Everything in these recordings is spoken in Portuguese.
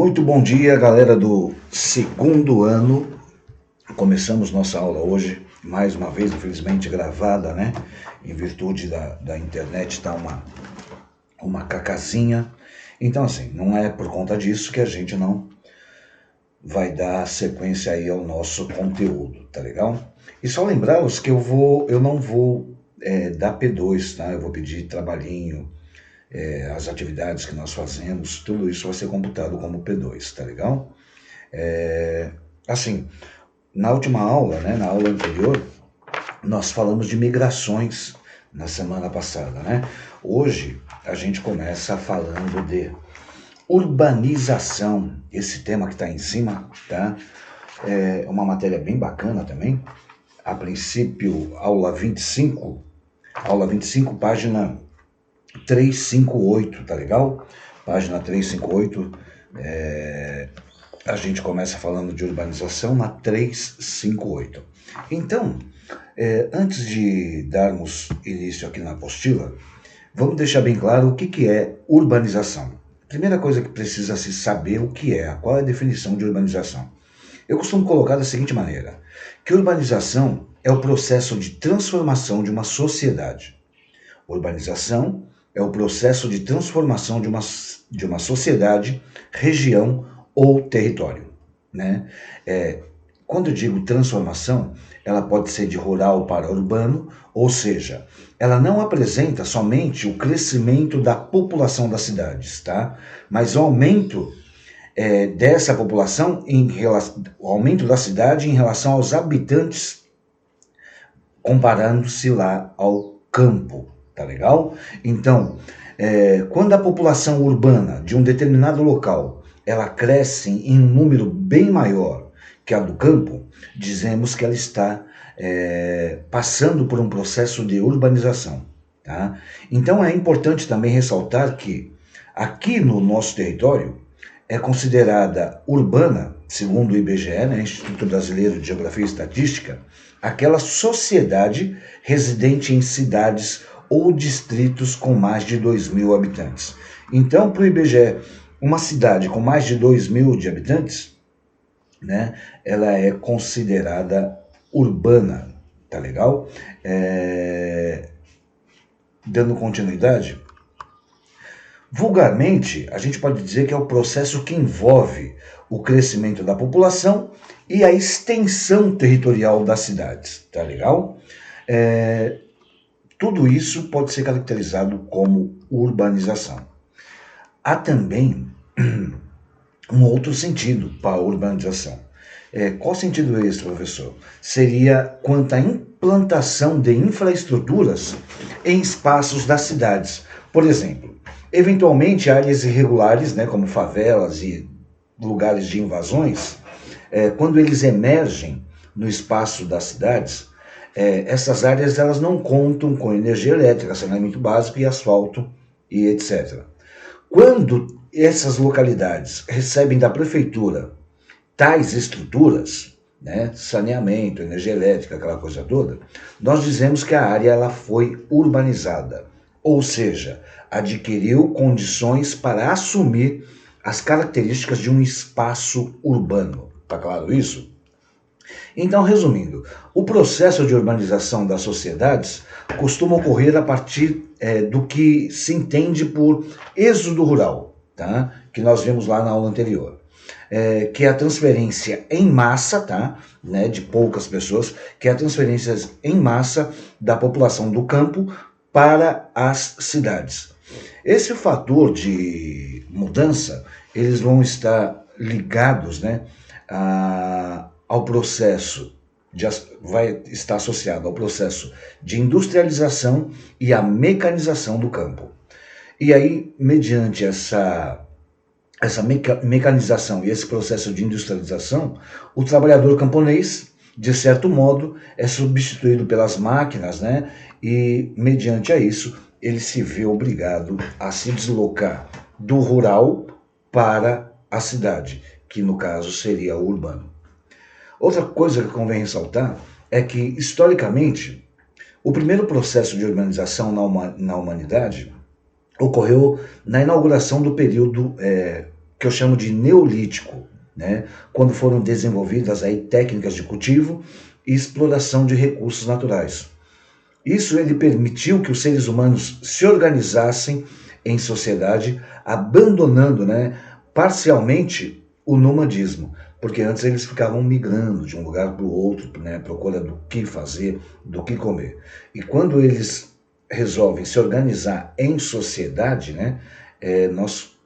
Muito bom dia, galera do segundo ano. Começamos nossa aula hoje, mais uma vez, infelizmente gravada, né? Em virtude da internet, tá uma cacazinha. Então, assim, não é por conta disso que a gente não vai dar sequência aí ao nosso conteúdo, tá legal? E só lembrá-los que eu não vou dar P2, tá? Eu vou pedir trabalhinho, as atividades que nós fazemos, tudo isso vai ser computado como P2, tá legal? Assim, na última aula, né, na aula anterior, nós falamos de migrações na semana passada, né? Hoje a gente começa falando de urbanização, esse tema que está em cima, tá? É uma matéria bem bacana também. A princípio, aula 25, página 358, tá legal? Página 358, a gente começa falando de urbanização na 358. Então, antes de darmos início aqui na apostila, vamos deixar bem claro o que é urbanização. Primeira coisa que precisa se saber o que é, qual é a definição de urbanização. Eu costumo colocar da seguinte maneira, que urbanização é o processo de transformação de uma sociedade. Urbanização é o processo de transformação de uma sociedade, região ou território, né? Quando eu digo transformação, ela pode ser de rural para urbano, ou seja, ela não apresenta somente o crescimento da população das cidades, tá? Mas o aumento dessa população, o aumento da cidade em relação aos habitantes, comparando-se lá ao campo, tá legal? Então, quando a população urbana de um determinado local, ela cresce em um número bem maior que a do campo, dizemos que ela está passando por um processo de urbanização, tá? Então é importante também ressaltar que aqui no nosso território é considerada urbana, segundo o IBGE, né, Instituto Brasileiro de Geografia e Estatística, aquela sociedade residente em cidades ou distritos com mais de 2.000 habitantes. Então, para o IBGE, uma cidade com mais de 2.000 de habitantes, né, ela é considerada urbana, tá legal? Dando continuidade, vulgarmente, a gente pode dizer que é o processo que envolve o crescimento da população e a extensão territorial das cidades, tá legal? Tudo isso pode ser caracterizado como urbanização. Há também um outro sentido para a urbanização. Qual sentido é esse, professor? Seria quanto à implantação de infraestruturas em espaços das cidades. Por exemplo, eventualmente áreas irregulares, né, como favelas e lugares de invasões, quando eles emergem no espaço das cidades, essas áreas elas não contam com energia elétrica, saneamento básico e asfalto e etc. Quando essas localidades recebem da prefeitura tais estruturas, né, saneamento, energia elétrica, aquela coisa toda, nós dizemos que a área ela foi urbanizada, ou seja, adquiriu condições para assumir as características de um espaço urbano. Tá claro isso? Então, resumindo, o processo de urbanização das sociedades costuma ocorrer a partir do que se entende por êxodo rural, tá? Que nós vimos lá na aula anterior. Que é a transferência em massa, tá? Né, de poucas pessoas, que é a transferência em massa da população do campo para as cidades. Esse fator de mudança, eles vão estar ligados, né, ao processo, vai estar associado ao processo de industrialização e a mecanização do campo. E aí, mediante essa mecanização e esse processo de industrialização, o trabalhador camponês, de certo modo, é substituído pelas máquinas, né? E, mediante a isso, ele se vê obrigado a se deslocar do rural para a cidade, que no caso seria o urbano. Outra coisa que convém ressaltar é que, historicamente, o primeiro processo de urbanização na humanidade ocorreu na inauguração do período que eu chamo de neolítico, né? Quando foram desenvolvidas aí técnicas de cultivo e exploração de recursos naturais. Isso ele permitiu que os seres humanos se organizassem em sociedade, abandonando, né, parcialmente o nomadismo, porque antes eles ficavam migrando de um lugar para o outro, né, à procura do que fazer, do que comer. E quando eles resolvem se organizar em sociedade, né, nós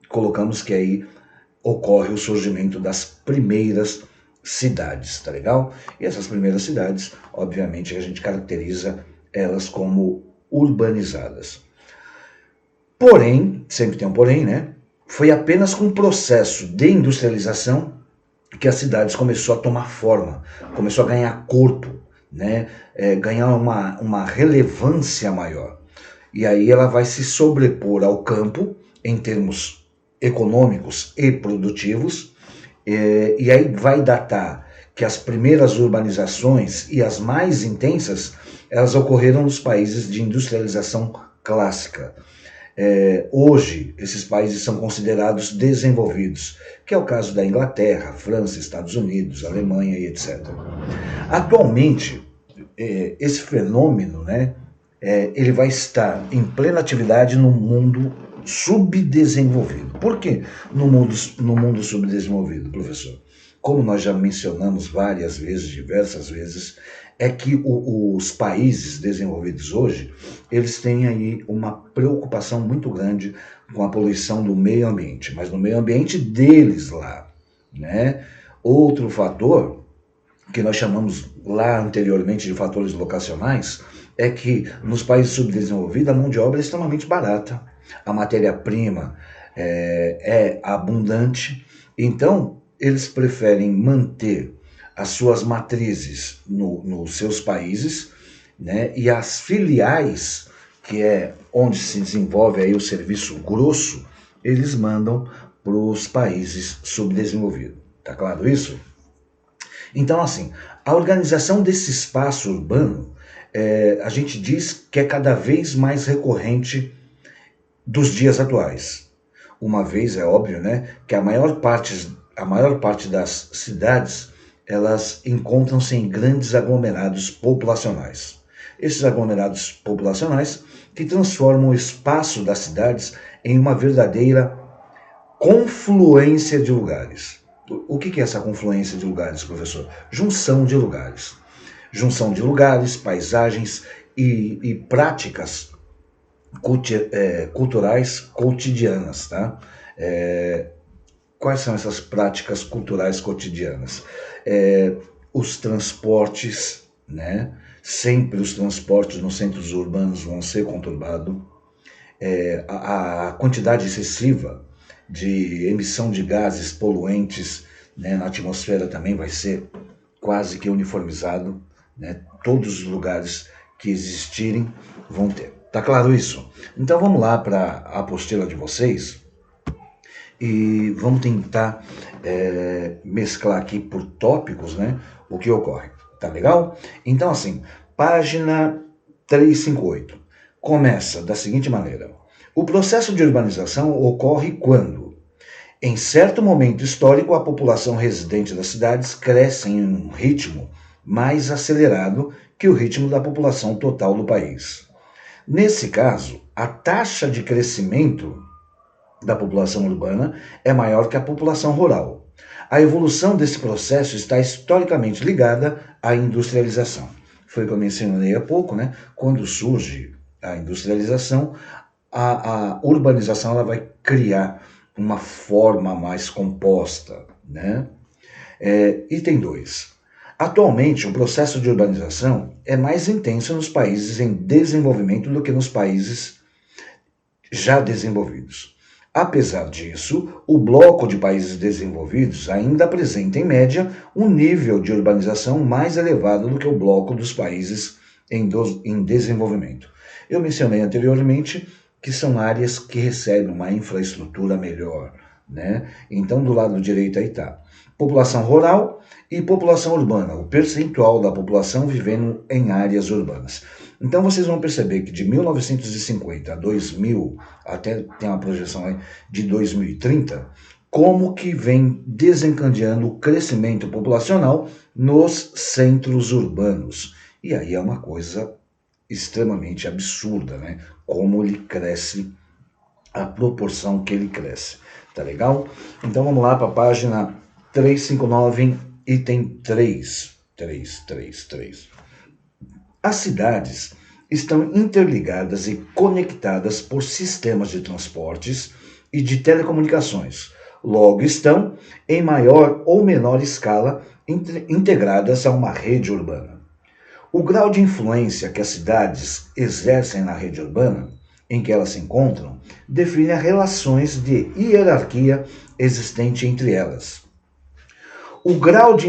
colocamos que aí ocorre o surgimento das primeiras cidades, tá legal? E essas primeiras cidades, obviamente, a gente caracteriza elas como urbanizadas. Porém, sempre tem um porém, né? Foi apenas com o processo de industrialização que as cidades começou a tomar forma, começou a ganhar corpo, né? Ganhar uma relevância maior. E aí ela vai se sobrepor ao campo em termos econômicos e produtivos, e aí vai datar que as primeiras urbanizações e as mais intensas, elas ocorreram nos países de industrialização clássica. Hoje, esses países são considerados desenvolvidos, que é o caso da Inglaterra, França, Estados Unidos, Alemanha e etc. Atualmente, esse fenômeno, né, ele vai estar em plena atividade no mundo subdesenvolvido. Por quê no mundo subdesenvolvido, professor? Como nós já mencionamos várias vezes, diversas vezes, é que os países desenvolvidos hoje, eles têm aí uma preocupação muito grande com a poluição do meio ambiente, mas no meio ambiente deles lá, né? Outro fator que nós chamamos lá anteriormente de fatores locacionais é que nos países subdesenvolvidos a mão de obra é extremamente barata, a matéria-prima é abundante, então eles preferem manter as suas matrizes nos seus países, né, e as filiais, que é onde se desenvolve aí o serviço grosso, eles mandam para os países subdesenvolvidos. Tá claro isso? Então, assim, a organização desse espaço urbano, a gente diz que é cada vez mais recorrente dos dias atuais. Uma vez, é óbvio, né, que a maior parte das cidades, elas encontram-se em grandes aglomerados populacionais. Esses aglomerados populacionais que transformam o espaço das cidades em uma verdadeira confluência de lugares. O que é essa confluência de lugares, professor? Junção de lugares. Junção de lugares, paisagens e práticas culturais cotidianas, tá? Quais são essas práticas culturais cotidianas? Os transportes, né? Sempre os transportes nos centros urbanos vão ser conturbados. A quantidade excessiva de emissão de gases poluentes, né, na atmosfera também vai ser quase que uniformizado, né? Todos os lugares que existirem vão ter. Tá claro isso? Então vamos lá para a apostila de vocês e vamos tentar mesclar aqui por tópicos, né, o que ocorre. Tá legal? Então assim, página 358 começa da seguinte maneira: o processo de urbanização ocorre quando, em certo momento histórico, a população residente das cidades cresce em um ritmo mais acelerado que o ritmo da população total do país. Nesse caso, a taxa de crescimento da população urbana é maior que a população rural. A evolução desse processo está historicamente ligada à industrialização. Foi o que eu mencionei há pouco, né? Quando surge a industrialização, a urbanização ela vai criar uma forma mais composta, né? Item 2. Atualmente, o processo de urbanização é mais intenso nos países em desenvolvimento do que nos países já desenvolvidos. Apesar disso, o bloco de países desenvolvidos ainda apresenta, em média, um nível de urbanização mais elevado do que o bloco dos países em desenvolvimento. Eu mencionei anteriormente que são áreas que recebem uma infraestrutura melhor, né? Então, do lado direito aí está população rural e população urbana, o percentual da população vivendo em áreas urbanas. Então vocês vão perceber que de 1950 a 2000, até tem uma projeção aí de 2030, como que vem desencadeando o crescimento populacional nos centros urbanos. E aí é uma coisa extremamente absurda, né? Como ele cresce, a proporção que ele cresce. Tá legal? Então vamos lá para a página 359, item 3. As cidades estão interligadas e conectadas por sistemas de transportes e de telecomunicações. Logo, estão, em maior ou menor escala, integradas a uma rede urbana. O grau de influência que as cidades exercem na rede urbana em que elas se encontram define as relações de hierarquia existente entre elas. O grau de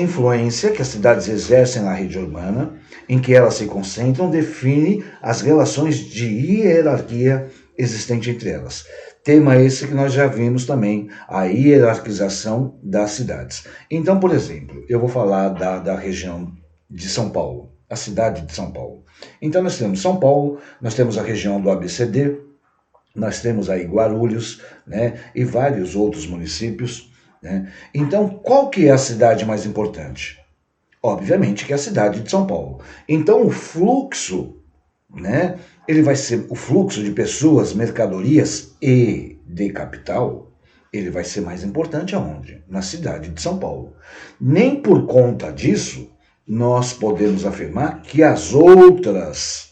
influência que as cidades exercem na rede urbana em que elas se concentram define as relações de hierarquia existente entre elas. Tema esse que nós já vimos também, a hierarquização das cidades. Então, por exemplo, eu vou falar da região de São Paulo, a cidade de São Paulo. Então nós temos São Paulo, nós temos a região do ABCD, nós temos aí Guarulhos, né, e vários outros municípios, né? Então, qual que é a cidade mais importante? Obviamente que é a cidade de São Paulo. Então o fluxo, né, ele vai ser o fluxo de pessoas, mercadorias e de capital, ele vai ser mais importante aonde? Na cidade de São Paulo. Nem por conta disso nós podemos afirmar que as outras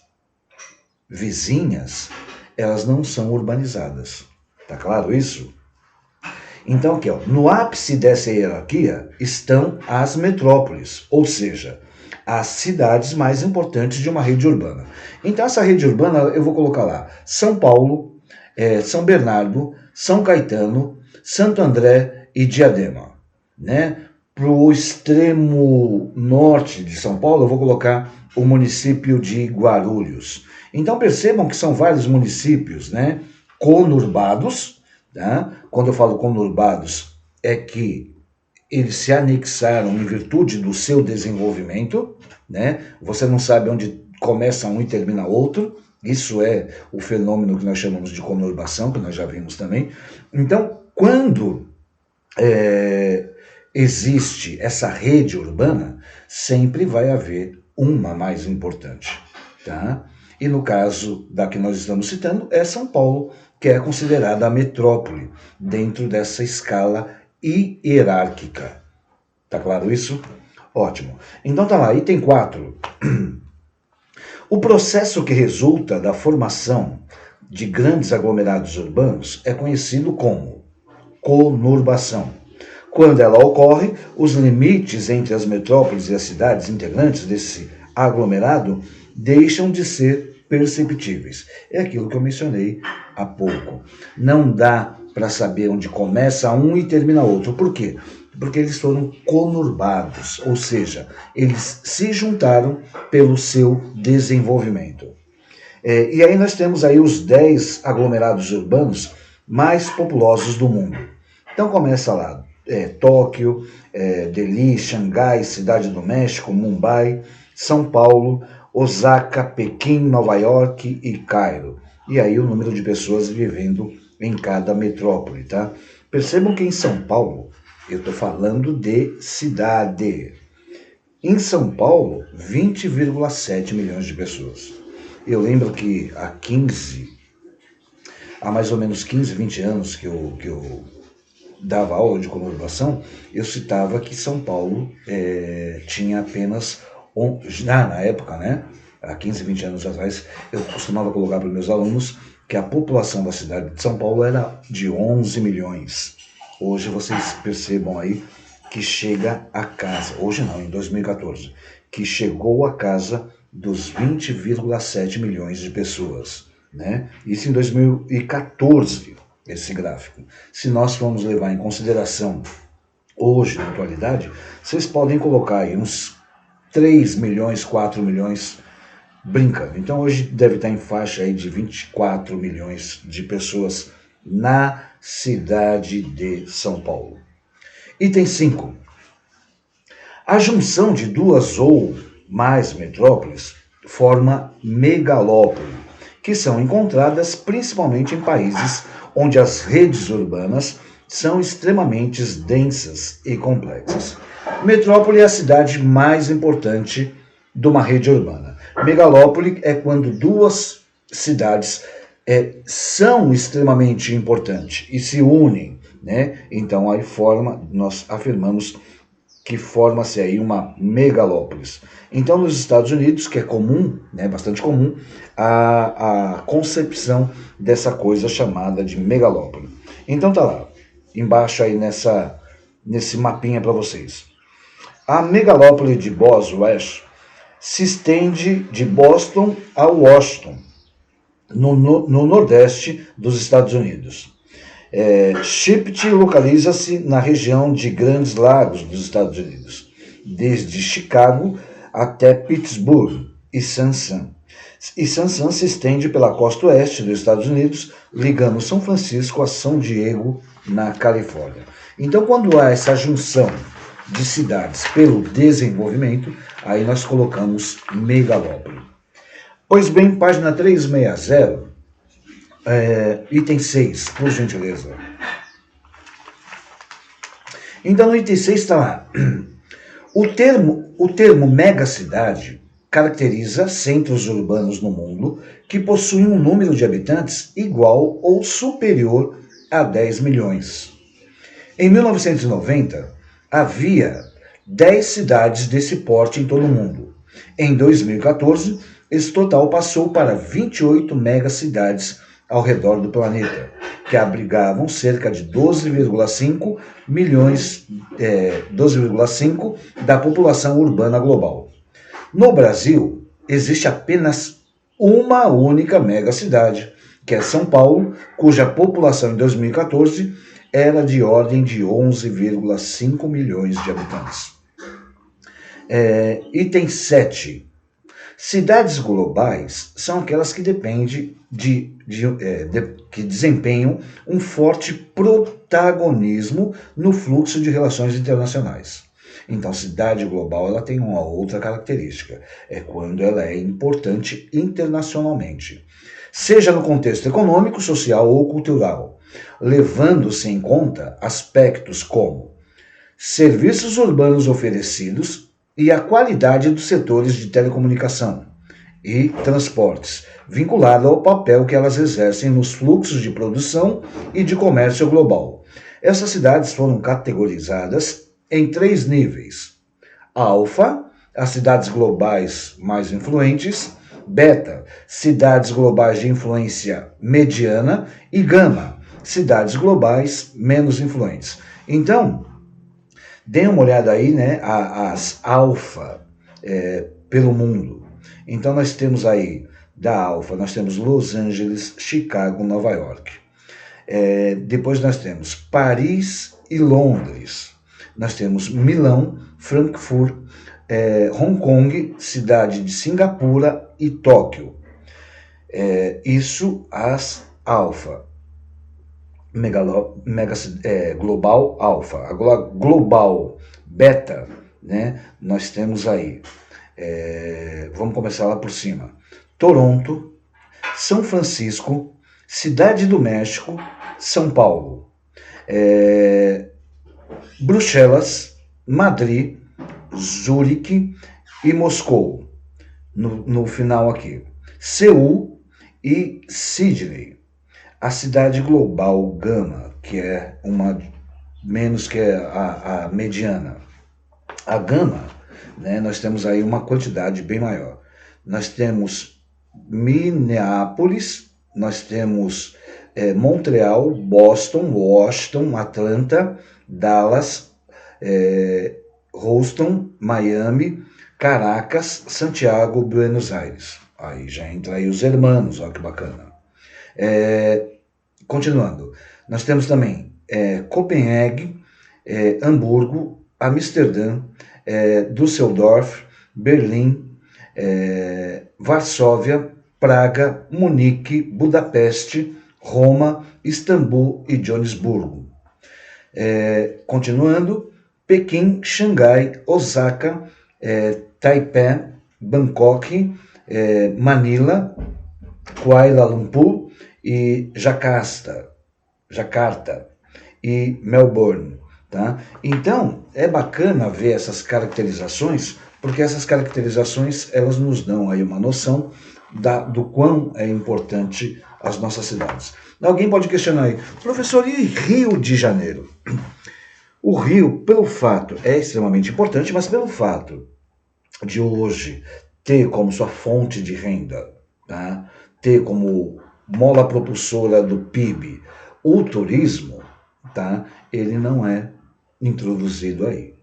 vizinhas, elas não são urbanizadas. Tá claro isso? Então aqui, ó, no ápice dessa hierarquia estão as metrópoles, ou seja, as cidades mais importantes de uma rede urbana. Então essa rede urbana eu vou colocar lá São Paulo, São Bernardo, São Caetano, Santo André e Diadema, né? Para o extremo norte de São Paulo, eu vou colocar o município de Guarulhos. Então percebam que são vários municípios, né, conurbados, tá? Quando eu falo conurbados, é que eles se anexaram em virtude do seu desenvolvimento, né? Você não sabe onde começa um e termina outro. Isso é o fenômeno que nós chamamos de conurbação, que nós já vimos também. Então, quando existe essa rede urbana, sempre vai haver uma mais importante, tá? E no caso da que nós estamos citando, é São Paulo, que é considerada a metrópole dentro dessa escala hierárquica. Tá claro isso? Ótimo. Então tá lá, item 4. O processo que resulta da formação de grandes aglomerados urbanos é conhecido como conurbação. Quando ela ocorre, os limites entre as metrópoles e as cidades integrantes desse aglomerado deixam de ser perceptíveis. É aquilo que eu mencionei há pouco. Não dá para saber onde começa um e termina outro. Por quê? Porque eles foram conurbados, ou seja, eles se juntaram pelo seu desenvolvimento. E aí nós temos aí os 10 aglomerados urbanos mais populosos do mundo. Então começa lá, Tóquio, Delhi, Xangai, Cidade do México, Mumbai, São Paulo, Osaka, Pequim, Nova York e Cairo. E aí o número de pessoas vivendo em cada metrópole, tá? Percebam que em São Paulo, eu estou falando de cidade. Em São Paulo, 20,7 milhões de pessoas. Eu lembro que há mais ou menos 15, 20 anos que eu dava aula de conurbação, eu citava que São Paulo tinha apenas, na época, né, há 15, 20 anos atrás, eu costumava colocar para os meus alunos que a população da cidade de São Paulo era de 11 milhões. Hoje vocês percebam aí que chega a casa, hoje não, em 2014, que chegou a casa dos 20,7 milhões de pessoas, né? Isso em 2014, esse gráfico. Se nós formos levar em consideração hoje, na atualidade, vocês podem colocar aí uns 3 milhões, 4 milhões, brincando. Então hoje deve estar em faixa aí de 24 milhões de pessoas na cidade de São Paulo. Item 5. A junção de duas ou mais metrópoles forma megalópole, que são encontradas principalmente em países onde as redes urbanas são extremamente densas e complexas. Metrópole é a cidade mais importante de uma rede urbana. Megalópole é quando duas cidades são extremamente importantes e se unem, né? Então aí nós afirmamos que forma-se aí uma megalópolis. Então nos Estados Unidos, que é comum, né, bastante comum, a concepção dessa coisa chamada de megalópole. Então tá lá, embaixo aí nesse mapinha para vocês. A megalópole de Boswell se estende de Boston a Washington, no nordeste dos Estados Unidos. Shepard localiza-se na região de Grandes Lagos dos Estados Unidos, desde Chicago até Pittsburgh e Sansan. E Sansan se estende pela costa oeste dos Estados Unidos, ligando São Francisco a São Diego, na Califórnia. Então, quando há essa junção de cidades pelo desenvolvimento, aí nós colocamos megalópole. Pois bem, página 360, item 6, por gentileza. Então, no item 6 está lá. O termo megacidade caracteriza centros urbanos no mundo que possuem um número de habitantes igual ou superior a 10 milhões. Em 1990, havia 10 cidades desse porte em todo o mundo. Em 2014, esse total passou para 28 megacidades ao redor do planeta, que abrigavam cerca de 12,5 milhões, 12,5 da população urbana global. No Brasil, existe apenas uma única megacidade, que é São Paulo, cuja população em 2014 era de ordem de 11,5 milhões de habitantes. Item 7. Cidades globais são aquelas que dependem que desempenham um forte protagonismo no fluxo de relações internacionais. Então, cidade global ela tem uma outra característica, é quando ela é importante internacionalmente, seja no contexto econômico, social ou cultural, levando-se em conta aspectos como serviços urbanos oferecidos e a qualidade dos setores de telecomunicação e transportes, vinculado ao papel que elas exercem nos fluxos de produção e de comércio global. Essas cidades foram categorizadas em 3 níveis. Alfa, as cidades globais mais influentes. Beta, cidades globais de influência mediana. E gama, cidades globais menos influentes. Então, deem uma olhada aí, né, as alfa pelo mundo. Então nós temos aí, da alfa, nós temos Los Angeles, Chicago, Nova York. Depois nós temos Paris e Londres. Nós temos Milão, Frankfurt, Hong Kong, cidade de Singapura e Tóquio. Isso as alfa. Global alfa. Agora, global beta, né? Nós temos aí, vamos começar lá por cima. Toronto, São Francisco, Cidade do México, São Paulo, Bruxelas, Madrid, Zurique e Moscou, no final aqui. Seul e Sydney. A cidade global gama, que é uma menos que a mediana. A gama, né, nós temos aí uma quantidade bem maior. Nós temos Minneapolis, nós temos Montreal, Boston, Washington, Atlanta, Dallas, Houston, Miami, Caracas, Santiago, Buenos Aires. Aí já entra aí os hermanos, olha que bacana. Continuando, nós temos também Copenhague, Hamburgo, Amsterdã, Düsseldorf, Berlim, Varsóvia, Praga, Munique, Budapeste, Roma, Istambul e Joanesburgo. Continuando, Pequim, Xangai, Osaka, Taipei, Bangkok, Manila, Kuala Lumpur e Jakarta. Jacarta e Melbourne, tá? Então, é bacana ver essas caracterizações, porque essas caracterizações, elas nos dão aí uma noção do quão é importante as nossas cidades. Alguém pode questionar aí, professor, e Rio de Janeiro? O Rio, pelo fato, é extremamente importante, mas pelo fato de hoje ter como sua fonte de renda, tá? Ter como mola propulsora do PIB o turismo, tá? Ele não é introduzido aí.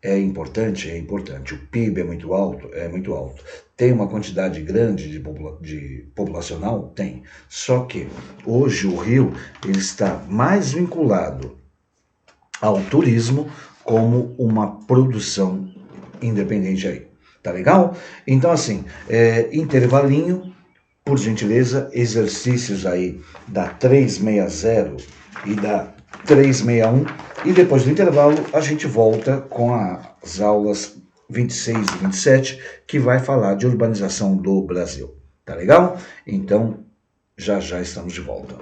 É importante? É importante. O PIB é muito alto? É muito alto. Tem uma quantidade grande de populacional? Tem. Só que hoje o Rio ele está mais vinculado ao turismo como uma produção independente aí. Tá legal? Então, assim, intervalinho, por gentileza, exercícios aí da 360 e da 361. E depois do intervalo, a gente volta com as aulas 26 e 27, que vai falar de urbanização do Brasil. Tá legal? Então, já já estamos de volta.